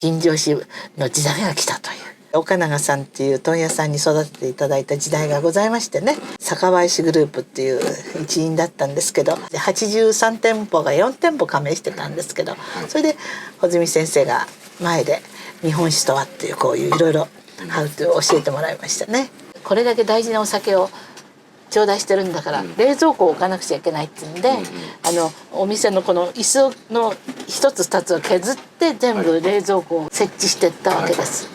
銀城市の時代が来たという岡永さんっていう問屋さんに育てていただいた時代がございましてね、坂林グループっていう一員だったんですけど、83店舗が4店舗加盟してたんですけど、それで穂積先生が前で日本酒とはっていうこういういろいろハウトゥーを教えてもらいましたね。これだけ大事なお酒を頂戴してるんだから、冷蔵庫を置かなくちゃいけないっていうんで、お店のこの椅子の一つ二つを削って全部冷蔵庫を設置してったわけです。